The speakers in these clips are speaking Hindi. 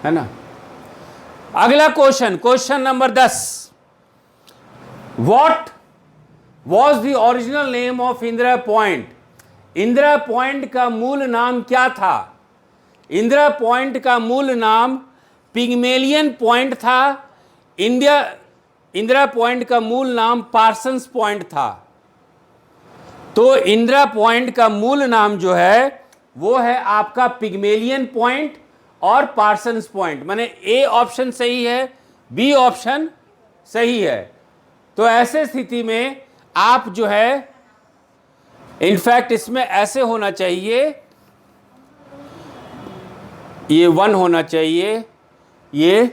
है ना। अगला question, question number 10, what was the original name of Indira point? Indira point का मूल नाम क्या था? इंदिरा पॉइंट का मूल नाम पिग्मेलियन पॉइंट था। इंदिरा पॉइंट का मूल नाम पार्सन्स पॉइंट था। तो इंदिरा पॉइंट का मूल नाम जो है वो है आपका पिग्मेलियन पॉइंट और पार्सन्स पॉइंट। माने ए ऑप्शन सही है, बी ऑप्शन सही है। तो ऐसे स्थिति में आप जो है, इनफैक्ट इसमें ऐसे होना चाहिए, ये 1 होना चाहिए, ये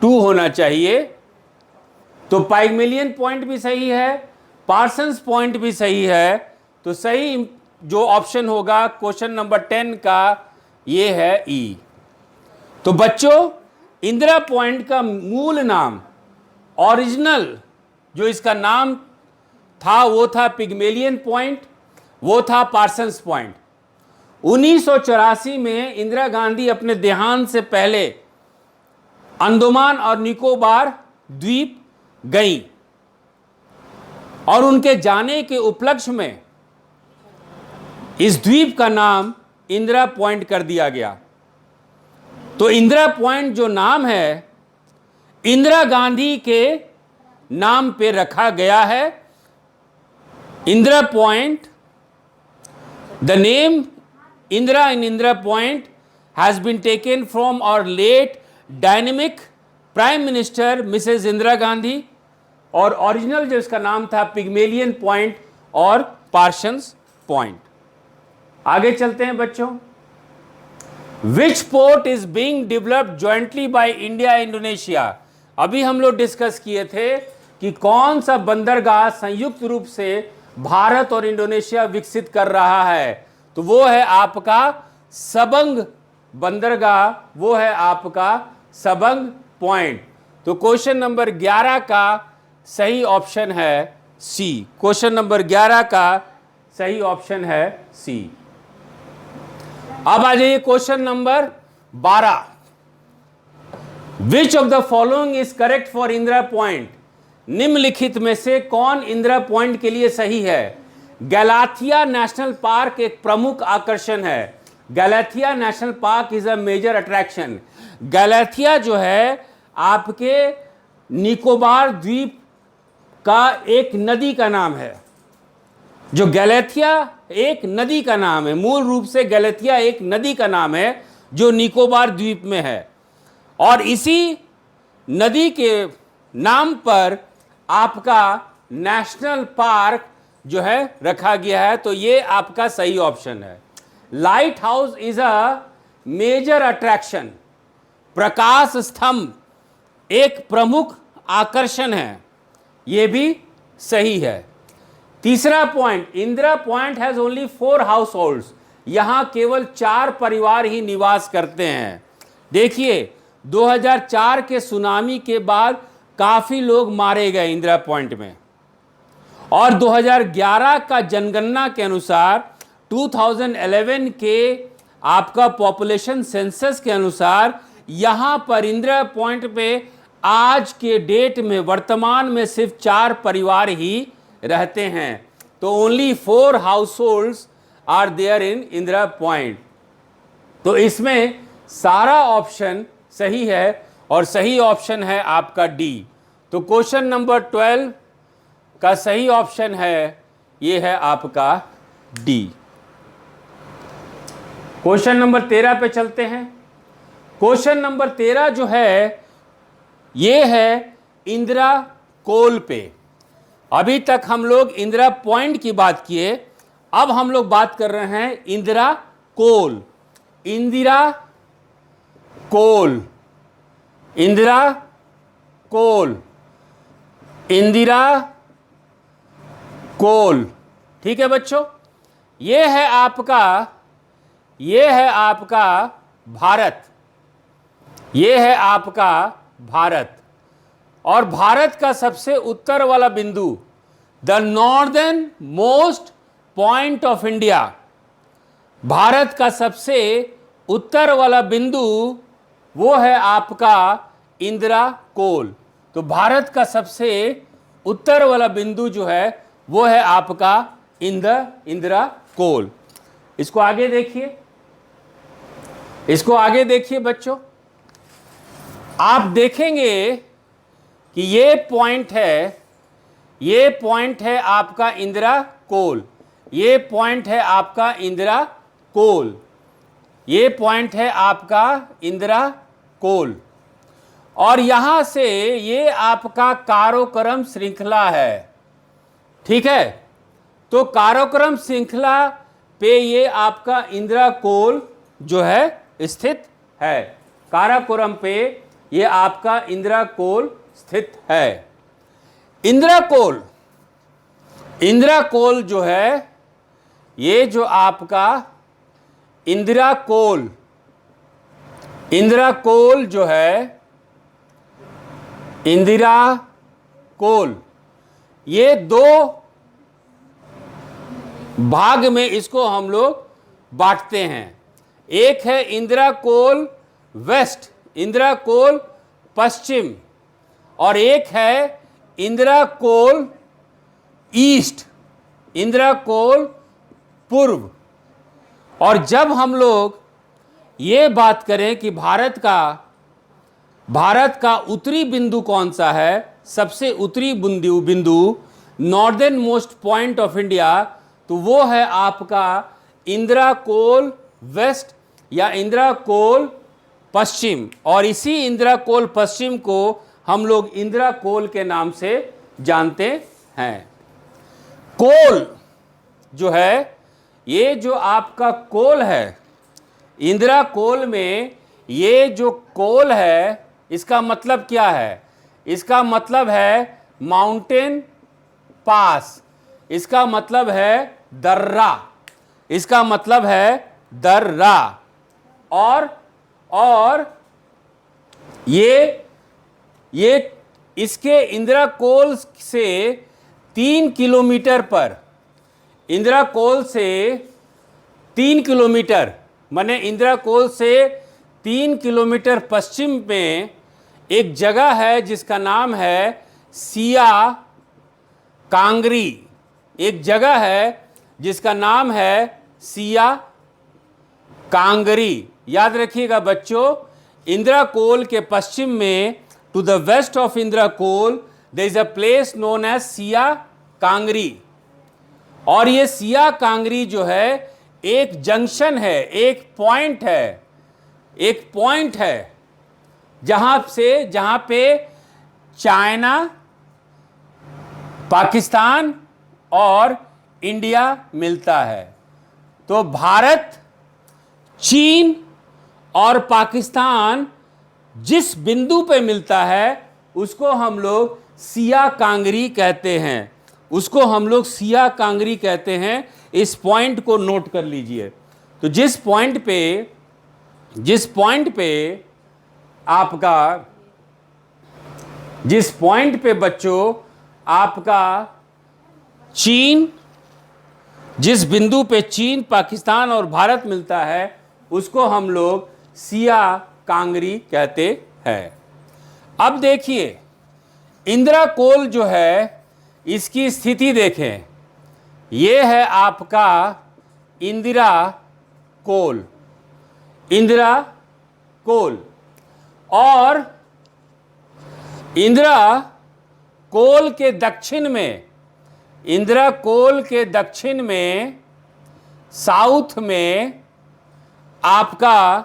2 होना चाहिए। तो पिग्मेलियन पॉइंट भी सही है, पार्सन्स पॉइंट भी सही है। तो सही जो ऑप्शन होगा क्वेश्चन नंबर 10 का ये है ई। तो बच्चों, इंदिरा पॉइंट का मूल नाम, ओरिजिनल जो इसका नाम था वो था पिग्मेलियन पॉइंट, वो था पार्सन्स पॉइंट। 1984 में इंदिरा गांधी अपने देहांत से पहले अंडमान और निकोबार द्वीप गईं और उनके जाने के उपलक्ष्य में इस द्वीप का नाम इंदिरा पॉइंट कर दिया गया। तो इंदिरा पॉइंट जो नाम है इंदिरा गांधी के नाम पे रखा गया है। Indira point, the name Indira in Indira point has been taken from our late dynamic prime minister Mrs Indira Gandhi, और ओरिजिनल जो इसका नाम था पिग्मेलियन पॉइंट और पार्सन्स पॉइंट। आगे चलते हैं बच्चों। Which port is being developed jointly by India Indonesia? अभी हम लोग डिस्कस किए थे कि कौन सा बंदरगाह संयुक्त रूप से भारत और इंडोनेशिया विकसित कर रहा है। तो वो है आपका सबंग बंदरगाह, वो है आपका सबंग पॉइंट। तो क्वेश्चन नंबर 11 का सही ऑप्शन है सी। क्वेश्चन नंबर 11 का सही ऑप्शन है सी। अब आ जाइए question number 12। Which of the following is correct for Indira point? निम्नलिखित में से कौन इंदिरा पॉइंट के लिए सही है? गैलाथिया नेशनल पार्क एक प्रमुख आकर्षण है। Galathea national park is a major attraction. Galathea जो है आपके निकोबार द्वीप का एक नदी का नाम है। जो गैलाथिया एक नदी का नाम है, मूल रूप से गैलाथिया एक नदी का नाम है जो निकोबार द्वीप में है, और इसी नदी के नाम पर आपका नेशनल पार्क जो है रखा गया है। तो ये आपका सही ऑप्शन है। Lighthouse is a major attraction. प्रकाश स्तंभ एक प्रमुख आकर्षण है, यह भी सही है। तीसरा point, Indira point has only 4 house holds. यहां केवल 4 परिवार ही निवास करते हैं। देखिए 2004 के सुनामी के बाद काफी लोग मारे गए इंदिरा पॉइंट में, और 2011 का जनगणना के अनुसार 2011 के आपका पॉपुलेशन सेंसस के अनुसार यहां पर इंदिरा पॉइंट पे आज के डेट में वर्तमान में सिर्फ 4 परिवार ही रहते हैं। तो only 4 households are there in Indira point. तो इसमें सारा ऑप्शन सही है, और सही ऑप्शन है आपका डी। तो क्वेश्चन नंबर 12 का सही ऑप्शन है, ये है आपका डी। क्वेश्चन नंबर 13 पे चलते हैं। क्वेश्चन नंबर 13 जो है ये है इंदिरा कोल पे। अभी तक हम लोग इंदिरा पॉइंट की बात किए, अब हम लोग बात कर रहे हैं इंदिरा कोल। इंदिरा कोल, इंदिरा कोल, इंदिरा कोल। ठीक है बच्चों, ये है आपका भारत, ये है आपका भारत, और भारत का सबसे उत्तर वाला बिंदु, the northern most point of India, Bharat का सबसे उत्तर वाला बिंदु वो है आपका इंदिरा कोल। तो भारत का सबसे उत्तर वाला बिंदु जो है वो है आपका इंदिरा कोल। इसको आगे देखिए, इसको आगे देखिए बच्चों, आप देखेंगे कि ये पॉइंट है आपका इंदिरा कोल, ये पॉइंट है आपका इंदिरा कोल, ये पॉइंट है आपका इंदिरा कोल। और यहां से ये आपका काराकोरम श्रृंखला है, ठीक है। तो काराकोरम श्रृंखला पे ये आपका इंदिरा कोल जो है स्थित है, काराकोरम पे ये आपका इंदिरा कोल स्थित है। इंदिरा कोल जो है, ये जो आपका इंदिरा कोल जो है, इंदिरा कोल, ये दो भाग में इसको हम लोग बांटते हैं। एक है इंदिरा कोल वेस्ट, इंदिरा कोल पश्चिम, और एक है इंदिरा कोल ईस्ट, इंदिरा कोल पूर्व। और जब हम लोग ये बात करें कि भारत का उत्तरी बिंदु कौन सा है, सबसे उत्तरी बिंदु northern most point of India, तो वो है आपका इंदिरा कोल वेस्ट या इंदिरा कोल पश्चिम। और इसी इंदिरा कोल पश्चिम को हम लोग इंदिरा कोल के नाम से जानते हैं। कोल जो है, ये जो आपका कोल है, इंदिरा कोल में ये जो कोल है, इसका मतलब क्या है? इसका मतलब है माउंटेन पास, इसका मतलब है दर्रा, इसका मतलब है दर्रा। और ये इसके इंदिरा कोल से 3 किलोमीटर पर, इंदिरा कोल से 3 किलोमीटर, माने इंदिरा कोल से 3 किलोमीटर पश्चिम में एक जगह है जिसका नाम है सिया कांगरी, एक जगह है जिसका नाम है सिया कांगरी। याद रखिएगा बच्चों, इंदिरा कोल के पश्चिम में, to the west of Indira col, there is a place known as Sia Kangri. और ये सिया कांगरी जो है एक जंक्शन है, एक पॉइंट है जहां पे चाइना, पाकिस्तान और इंडिया मिलता है। तो भारत, चीन और पाकिस्तान जिस बिंदु पे मिलता है उसको हम लोग सिया कांगरी कहते हैं, उसको हम लोग सिया कांगरी कहते हैं। इस पॉइंट को नोट कर लीजिए। तो जिस पॉइंट पे बच्चों आपका चीन, जिस बिंदु पे चीन, पाकिस्तान और भारत मिलता है उसको हम लोग सिया कांगरी कहते हैं। अब देखिए इंदिरा कोल जो है, इसकी स्थिति देखें। ये है आपका इंदिरा कोल, और इंदिरा कोल के दक्षिण में, इंदिरा कोल के दक्षिण में, साउथ में आपका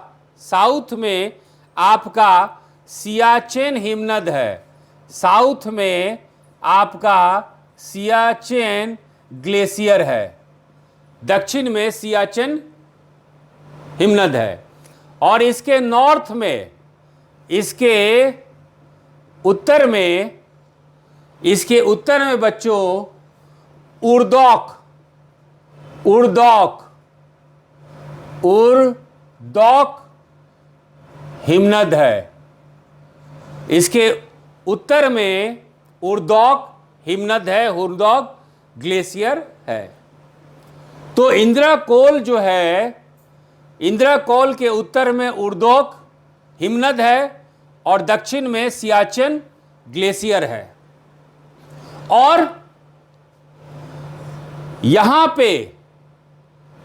सियाचेन हिमनद है, साउथ में आपका सियाचेन ग्लेशियर है, दक्षिण में सियाचेन हिमनद है। और इसके नॉर्थ में, इसके उत्तर में बच्चों उर्दौक हिमनद है। इसके उत्तर में उर्दौक हिमनद है, उर्दौक ग्लेशियर है। तो इंदिरा कोल जो है, इंदिरा कोल के उत्तर में उर्दौक हिमनद है और दक्षिण में सियाचिन ग्लेशियर है। और यहां पे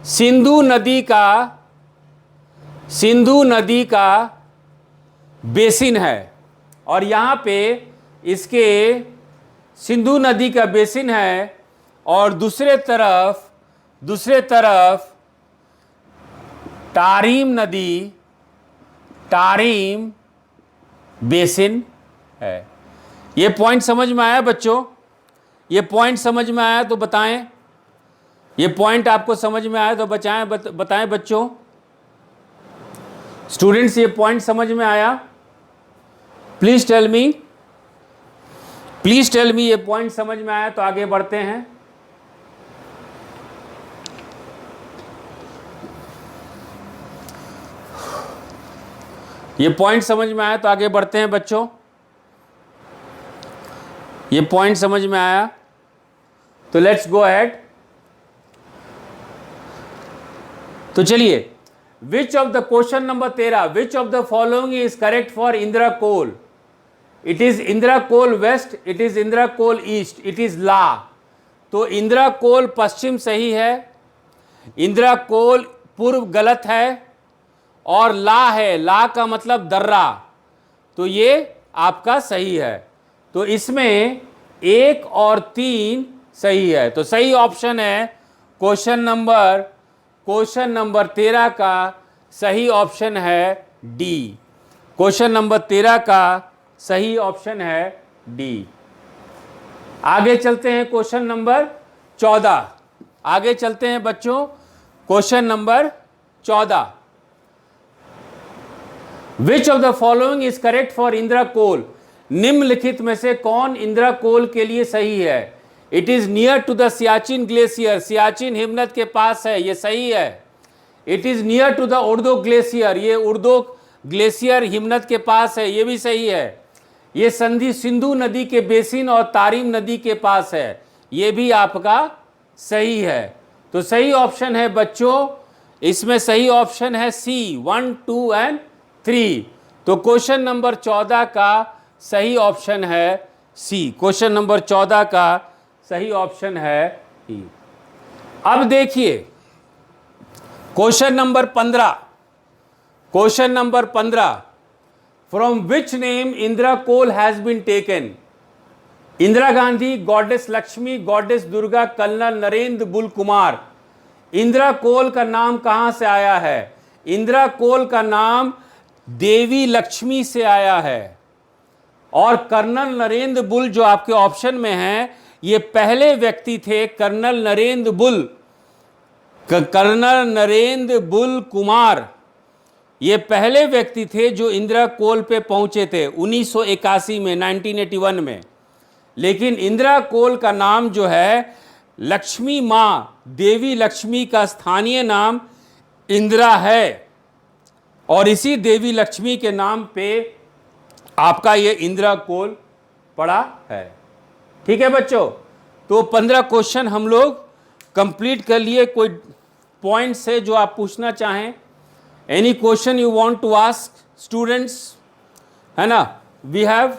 सिंधु नदी का बेसिन है, और यहां पे इसके सिंधु नदी का बेसिन है, और दूसरे तरफ तारीम बेसिन है। ये पॉइंट समझ में आया बच्चों? ये पॉइंट समझ में आया तो बताएं। ये पॉइंट आपको समझ में आया तो बताएं बच्चों। स्टूडेंट्स, ये पॉइंट समझ में आया? प्लीज टेल मी ये पॉइंट समझ में आया तो आगे बढ़ते हैं। ये पॉइंट समझ में आया तो आगे बढ़ते हैं बच्चों। ये पॉइंट समझ में आया तो लेट्स गो अहेड। तो चलिए, which of the question number 13, which of the following is correct for Indira col? It is Indira col west, it is Indira col east, it is La. तो इंदिरा कोल पश्चिम सही है, इंदिरा कोल पूर्व गलत है, और ला है, ला का मतलब दर्रा, तो ये आपका सही है। तो इसमें 1 और 3 सही है। तो सही ऑप्शन है क्वेश्चन नंबर 13 का सही ऑप्शन है डी। क्वेश्चन नंबर 13 का सही ऑप्शन है डी। आगे चलते हैं क्वेश्चन नंबर 14। आगे चलते हैं बच्चों, question number 14। Which of the following is correct for Indira col? निम्नलिखित में से कौन इंदिरा कोल के लिए सही है? It is near to the Siachen glacier, Siachen हिमनद के पास है, ये सही है। It is near to the Urdo glacier, ये उर्दो ग्लेशियर हिमनद के पास है, ये भी सही है। ये संधि सिंधु नदी के बेसिन और तारीम नदी के पास है, ये भी आपका सही है। तो सही ऑप्शन है बच्चों, इसमें सही ऑप्शन है सी, 1, 2 एंड 3। तो क्वेश्चन नंबर 14 का सही ऑप्शन है सी। क्वेश्चन नंबर 14 का सही ऑप्शन है सी। अब देखिए question number 15। Question number 15, from which name Indira col has been taken? Indira Gandhi, goddess Lakshmi, goddess Durga, colonel Narendra Bull Kumar. Indira col का नाम कहां से आया है? इंदिरा कोल का नाम देवी लक्ष्मी से आया है, और कर्नल नरेंद्र बुल जो आपके ऑप्शन में हैं, ये पहले व्यक्ति थे। कर्नल नरेंद्र बुल कुमार ये पहले व्यक्ति थे जो इंदिरा कोल पे पहुंचे थे 1981 में, 1981 में। लेकिन इंदिरा कोल का नाम जो है, लक्ष्मी माँ देवी लक्ष्मी का स्थानीय नाम इंदिरा है, और इसी देवी लक्ष्मी के नाम पे आपका ये इंदिरा कोल पड़ा है। ठीक है बच्चों, तो 15 क्वेश्चन हम लोग कंप्लीट कर लिए। कोई पॉइंट्स है जो आप पूछना चाहें? Any question you want to ask students, है ना? We have